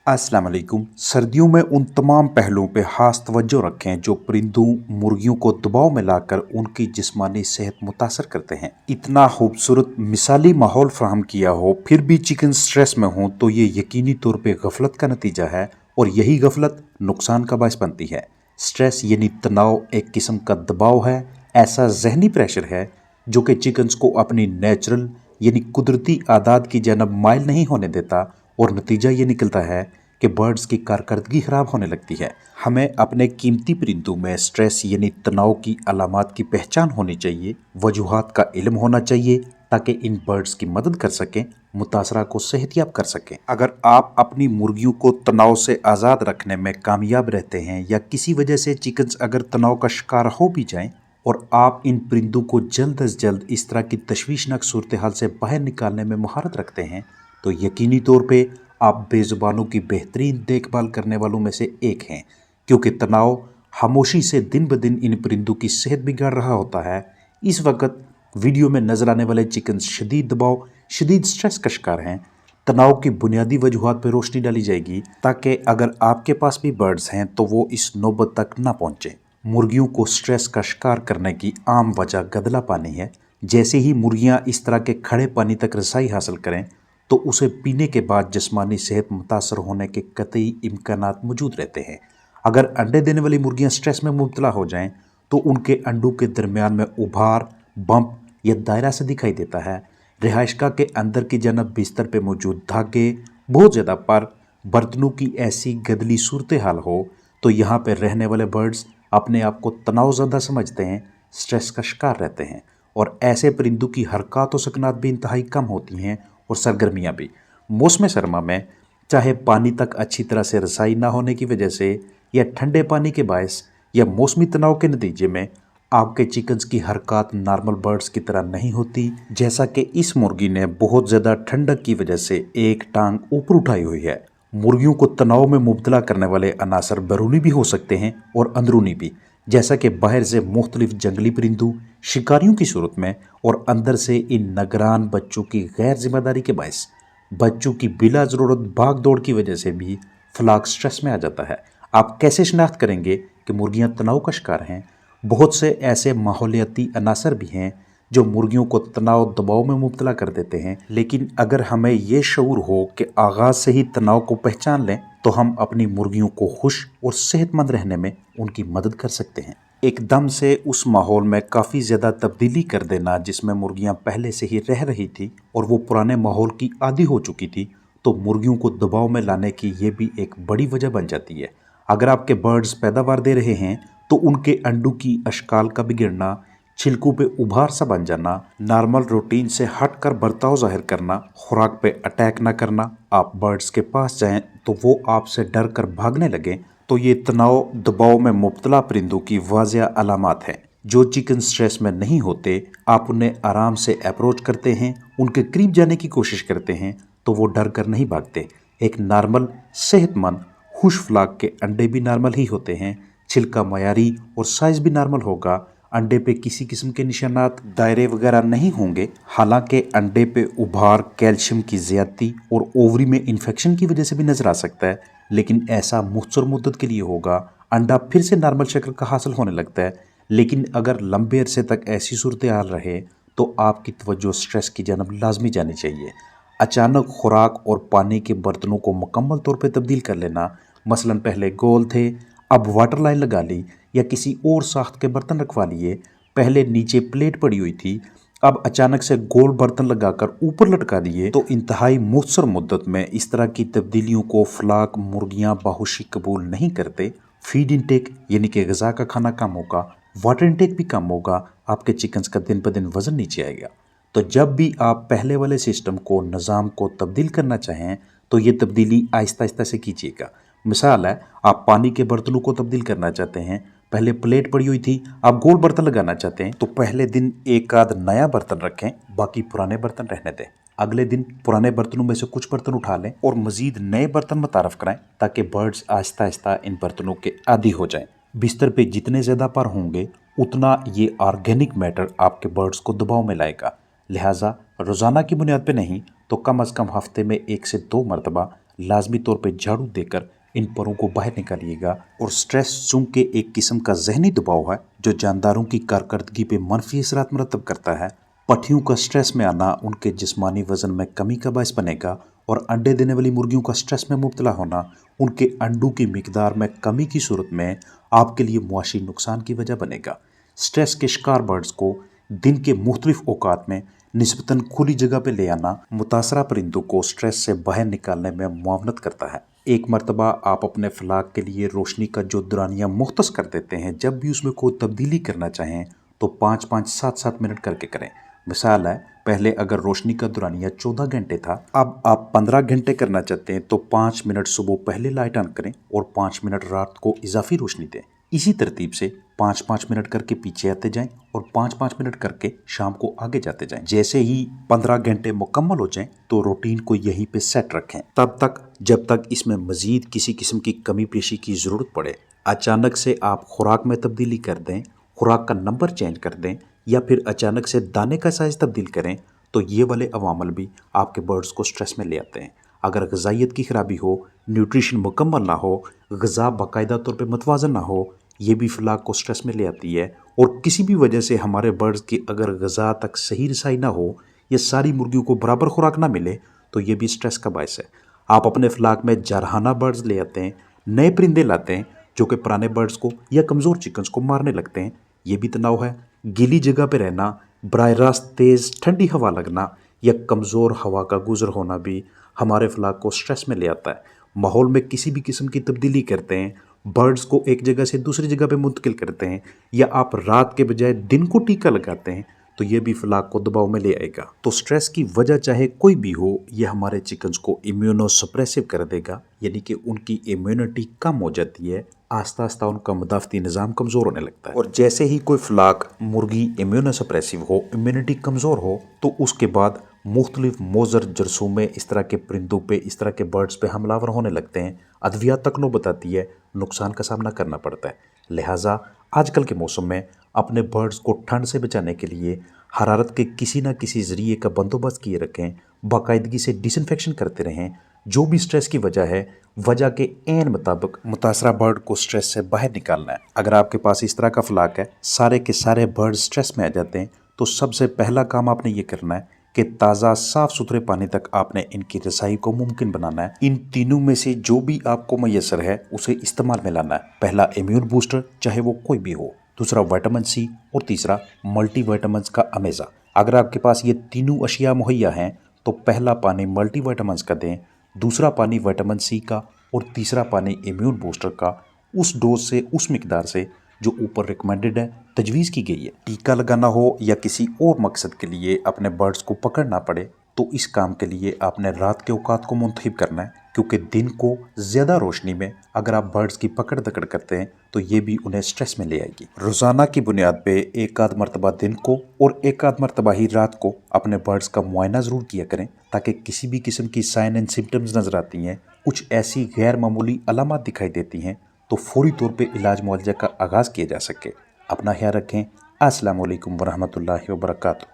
अस्सलाम वालेकुम। सर्दियों में उन तमाम पहलुओं पे खास तवज्जो रखें जो परिंदों मुर्गियों को दबाव में लाकर उनकी जिस्मानी सेहत मुतासर करते हैं। इतना खूबसूरत मिसाली माहौल फराहम किया हो फिर भी चिकन स्ट्रेस में हो तो ये यकीनी तौर पे गफलत का नतीजा है, और यही गफलत नुकसान का बायस बनती है। स्ट्रेस यानी तनाव एक किस्म का दबाव है, ऐसा जहनी प्रेशर है जो कि चिकन्स को अपनी नेचुरल यानी कुदरती आदात की जानब माइल नहीं होने देता, और नतीजा ये निकलता है कि बर्ड्स की कारकर्दगी ख़राब होने लगती है। हमें अपने कीमती परिंदों में स्ट्रेस यानी तनाव की अलामात की पहचान होनी चाहिए, वजूहात का इल्म होना चाहिए ताकि इन बर्ड्स की मदद कर सकें, मुतासरा को सेहतियाब कर सकें। अगर आप अपनी मुर्गियों को तनाव से आज़ाद रखने में कामयाब रहते हैं या किसी वजह से चिकन्स अगर तनाव का शिकार हो भी जाएं और आप इन परिंदों को जल्द अज जल्द इस तरह की तशवीशनाक सूरत हाल से बाहर निकालने में महारत रखते हैं तो यकीनी तौर पे आप बेज़ुबानों की बेहतरीन देखभाल करने वालों में से एक हैं, क्योंकि तनाव खामोशी से दिन ब दिन इन परिंदों की सेहत बिगाड़ रहा होता है। इस वक्त वीडियो में नजर आने वाले चिकन शदीद दबाव, शदीद स्ट्रेस का शिकार हैं। तनाव की बुनियादी वजूहात पर रोशनी डाली जाएगी ताकि अगर आपके पास भी बर्ड्स हैं तो वो इस नौबत तक ना पहुँचे। मुर्गियों को स्ट्रेस का शिकार करने की आम वजह गदला पानी है। जैसे ही मुर्गियां इस तरह के खड़े पानी तक रसाई हासिल करें तो उसे पीने के बाद जिस्मानी सेहत मुतासर होने के कतई इम्कानात मौजूद रहते हैं। अगर अंडे देने वाली मुर्गियां स्ट्रेस में मुब्तला हो जाएं तो उनके अंडों के दरमियान में उभार, बम्प या दायरा से दिखाई देता है। रिहाइशगाह के अंदर की जानब बिस्तर पे मौजूद धागे, बहुत ज़्यादा पर बर्तनों की ऐसी गदली सूरत हाल हो तो यहाँ पर रहने वाले बर्ड्स अपने आप को तनावज़दा समझते हैं, स्ट्रेस का शिकार रहते हैं, और ऐसे परिंदों की हरकत व सकनात भी इंतहाई कम होती हैं और सरगर्मियाँ भी। मौसम सरमा में चाहे पानी तक अच्छी तरह से रसाई ना होने की वजह से या ठंडे पानी के बायस या मौसमी तनाव के नतीजे में आपके चिकन्स की हरकत नॉर्मल बर्ड्स की तरह नहीं होती। जैसा कि इस मुर्गी ने बहुत ज़्यादा ठंडक की वजह से एक टांग ऊपर उठाई हुई है। मुर्गियों को तनाव में मुब्तला करने वाले अनासर बैरूनी भी हो सकते हैं और अंदरूनी भी, जैसा कि बाहर से मुख्तलिफ जंगली परिंदों, शिकारियों की सूरत में, और अंदर से इन नगरान बच्चों की गैर जिम्मेदारी के बायस बच्चों की बिला ज़रूरत भाग दौड़ की वजह से भी फ्लाक स्ट्रेस में आ जाता है। आप कैसे शनाख्त करेंगे कि मुर्गियां तनाव का शिकार हैं? बहुत से ऐसे माहौलियाती अनासर भी हैं जो मुर्गियों को तनाव दबाव में मुब्तला कर देते हैं, लेकिन अगर हमें ये शऊर हो कि आगाज़ से ही तनाव को पहचान लें तो हम अपनी मुर्गियों को खुश और सेहतमंद रहने में उनकी मदद कर सकते हैं। एकदम से उस माहौल में काफ़ी ज़्यादा तब्दीली कर देना जिसमें मुर्गियां पहले से ही रह रही थी और वो पुराने माहौल की आदी हो चुकी थी, तो मुर्गियों को दबाव में लाने की ये भी एक बड़ी वजह बन जाती है। अगर आपके बर्ड्स पैदावार दे रहे हैं तो उनके अंडों की अशकाल का बिगड़ना, छिलकों पे उभार सा बन जाना, नॉर्मल रूटीन से हटकर बर्ताव जाहिर करना, खुराक पे अटैक ना करना, आप बर्ड्स के पास जाएं तो वो आपसे डर कर भागने लगें, तो ये तनाव दबाव में मुब्तला परिंदों की वाज़िया अलामात हैं। जो चिकन स्ट्रेस में नहीं होते, आप उन्हें आराम से अप्रोच करते हैं, उनके करीब जाने की कोशिश करते हैं तो वो डर कर नहीं भागते। एक नॉर्मल सेहतमंद खुश फ्लाक के अंडे भी नॉर्मल ही होते हैं, छिलका मयारी और साइज़ भी नॉर्मल होगा, अंडे पे किसी किस्म के निशानात, दायरे वगैरह नहीं होंगे। हालांकि अंडे पे उभार, कैल्शियम की ज़्यादती और ओवरी में इन्फेक्शन की वजह से भी नज़र आ सकता है, लेकिन ऐसा मुख्तर मुद्दत के लिए होगा। अंडा फिर से नॉर्मल शक्ल का हासिल होने लगता है, लेकिन अगर लंबे अरसे तक ऐसी सूरत हाल रहे तो आपकी तवज्जो स्ट्रेस की जानब लाजमी जानी चाहिए। अचानक खुराक और पानी के बर्तनों को मुकम्मल तौर पर तब्दील कर लेना, मसलन पहले गोल थे अब वाटर लाइन लगा ली या किसी और साख्त के बर्तन रखवा लिए, पहले नीचे प्लेट पड़ी हुई थी अब अचानक से गोल बर्तन लगाकर ऊपर लटका दिए, तो इंतहाई मुख्तर मुद्दत में इस तरह की तब्दीलियों को फ्लाक मुर्गियां बाहुशी कबूल नहीं करते। फीड इनटेक यानी कि ग़िज़ा का खाना कम होगा, वाटर इनटेक भी कम होगा, आपके चिकन्स का दिन ब दिन वज़न नीचे आएगा। तो जब भी आप पहले वाले सिस्टम को, निज़ाम को तब्दील करना चाहें तो ये तब्दीली आहिस्ता आहिस्ता से कीजिएगा। मिसाल है, आप पानी के बर्तनों को तब्दील करना चाहते हैं, पहले प्लेट पड़ी हुई थी आप गोल बर्तन लगाना चाहते हैं, तो पहले दिन एक आध नया बर्तन रखें, बाकी पुराने बर्तन रहने दें। अगले दिन पुराने बर्तनों में से कुछ बर्तन उठा लें और मज़ीद नए बर्तन मुतारफ़ कराएं ताकि बर्ड्स आहिस्ता आहिस्ता इन बर्तनों के आदी हो जाएं। बिस्तर पे जितने ज़्यादा पर होंगे उतना ये ऑर्गेनिक मैटर आपके बर्ड्स को दबाव में लाएगा। लिहाजा रोज़ाना की बुनियाद पे नहीं तो कम अज़ कम हफ्ते में 1 से 2 मरतबा लाजमी तौर पे झाड़ू देकर इन परों को बाहर निकालिएगा। और स्ट्रेस चूंकि एक किस्म का जहनी दबाव है जो जानदारों की कारकर्दगी पे मनफी असरात मरतब करता है। पट्ठियों का स्ट्रेस में आना उनके जिस्मानी वजन में कमी का बायस बनेगा और अंडे देने वाली मुर्गियों का स्ट्रेस में मुब्तला होना उनके अंडों की मिकदार में कमी की सूरत में आपके लिए मुआशी नुकसान की वजह बनेगा। स्ट्रेस के शिकार बर्ड्स को दिन के मुख्तलिफ औकात में निस्बतन खुली जगह पे ले आना मुतासरा परिंदों को स्ट्रेस से बाहर निकालने में मुआवनत करता है। एक मरतबा आप अपने फलाक के लिए रोशनी का जो दुरानिया मुख्तस कर देते हैं, जब भी उसमें कोई तब्दीली करना चाहें तो 5-5, 7-7 मिनट करके करें। मिसाल है, पहले अगर रोशनी का दुरानिया 14 घंटे था, अब आप 15 घंटे करना चाहते हैं तो 5 मिनट सुबह पहले लाइट ऑन करें और 5 मिनट रात को इजाफी रोशनी दें। इसी तरतीब से 5-5 मिनट करके पीछे आते जाएं और 5-5 मिनट करके शाम को आगे जाते जाएं। जैसे ही 15 घंटे मुकम्मल हो जाएं तो रूटीन को यहीं पे सेट रखें, तब तक जब तक इसमें मजीद किसी किस्म की कमी पेशी की ज़रूरत पड़े। अचानक से आप खुराक में तब्दीली कर दें, खुराक का नंबर चेंज कर दें या फिर अचानक से दाने का साइज़ तब्दील करें तो ये वाले अवामल भी आपके बर्ड्स को स्ट्रेस में ले आते हैं। अगर ग़िज़ाइयत की खराबी हो, न्यूट्रिशन मुकम्मल ना हो, ग़िज़ा बाकायदा तौर पे मतवाज़न ना हो, ये भी फलाक को स्ट्रेस में ले आती है। और किसी भी वजह से हमारे बर्ड्स की अगर ग़िज़ा तक सही रसाई ना हो या सारी मुर्गियों को बराबर खुराक ना मिले तो ये भी स्ट्रेस का बायस है। आप अपने फलाक में जारहाना बर्ड्स ले आते हैं, नए परिंदे लाते हैं जो कि पुराने बर्ड्स को या कमज़ोर चिकन्स को मारने लगते हैं, ये भी तनाव है। गीली जगह पे रहना, बराह रास्त तेज़ ठंडी हवा लगना या कमज़ोर हवा का गुजर होना भी हमारे फलाक को स्ट्रेस में ले आता है। माहौल में किसी भी किस्म की तब्दीली करते हैं, बर्ड्स को एक जगह से दूसरी जगह पे मुंतकिल करते हैं या आप रात के बजाय दिन को टीका लगाते हैं तो ये भी फलाक को दबाव में ले आएगा। तो स्ट्रेस की वजह चाहे कोई भी हो, ये हमारे चिकन्स को इम्यूनोसप्रेसिव कर देगा, यानी कि उनकी इम्यूनिटी कम हो जाती है, आस्ता आस्ता उनका मुदाफ़ती निज़ाम कमज़ोर होने लगता है। और जैसे ही कोई फलाक मुर्गी इम्यूनोसप्रेसिव हो, इम्यूनिटी कमज़ोर हो, तो उसके बाद मुख्तलिफ मोज़र जरसूमें इस तरह के परिंदों पे, इस तरह के बर्ड्स पे हमलावर होने लगते हैं। अद्वियात तक नो बताती है, नुकसान का सामना करना पड़ता है। लिहाजा आजकल के मौसम में अपने बर्ड्स को ठंड से बचाने के लिए हरारत के किसी न किसी ज़रिए का बंदोबस्त किए रखें, बाकायदगी से डिसइंफेक्शन करते रहें। जो भी स्ट्रेस की वजह है, वजह के ऐन मुताबिक मुतासरा बर्ड को स्ट्रेस से बाहर निकालना है। अगर आपके पास इस तरह का फलाक है, सारे के सारे बर्ड स्ट्रेस में आ जाते हैं, तो सबसे पहला काम आपने ये करना है कि ताज़ा साफ़ सुथरे पानी तक आपने इनकी रसाई को मुमकिन बनाना है। इन तीनों में से जो भी आपको मैसर है उसे इस्तेमाल में लाना है। पहला इम्यून बूस्टर, चाहे वो कोई भी हो, दूसरा विटामिन सी और तीसरा मल्टी विटामिन्स का अमेज़ा। अगर आपके पास ये तीनों अशिया मुहैया हैं तो पहला पानी मल्टी विटामिन्स का दें, दूसरा पानी विटामिन सी का और तीसरा पानी इम्यून बूस्टर का, उस डोज से, उस मिकदार से जो ऊपर रिकमेंडेड है, तजवीज़ की गई है। टीका लगाना हो या किसी और मकसद के लिए अपने बर्ड्स को पकड़ना पड़े तो इस काम के लिए आपने रात के औकात को मुंतखब करना है, क्योंकि दिन को ज़्यादा रोशनी में अगर आप बर्ड्स की पकड़ दकड़ करते हैं तो ये भी उन्हें स्ट्रेस में ले आएगी। रोज़ाना की बुनियाद पे एक आध मरतबा दिन को और एक आध मरतबा ही रात को अपने बर्ड्स का मुआयना ज़रूर किया करें, ताकि किसी भी किस्म की साइन एंड सिम्टम्स नज़र आती हैं, कुछ ऐसी गैर मामूली अलामत दिखाई देती हैं तो फौरी तौर पे इलाज मुआवजा का आगाज़ किया जा सके। अपना ख्याल रखें। अस्सलाम वालेकुम वरहमतुल्लाहि वबरकातुहू।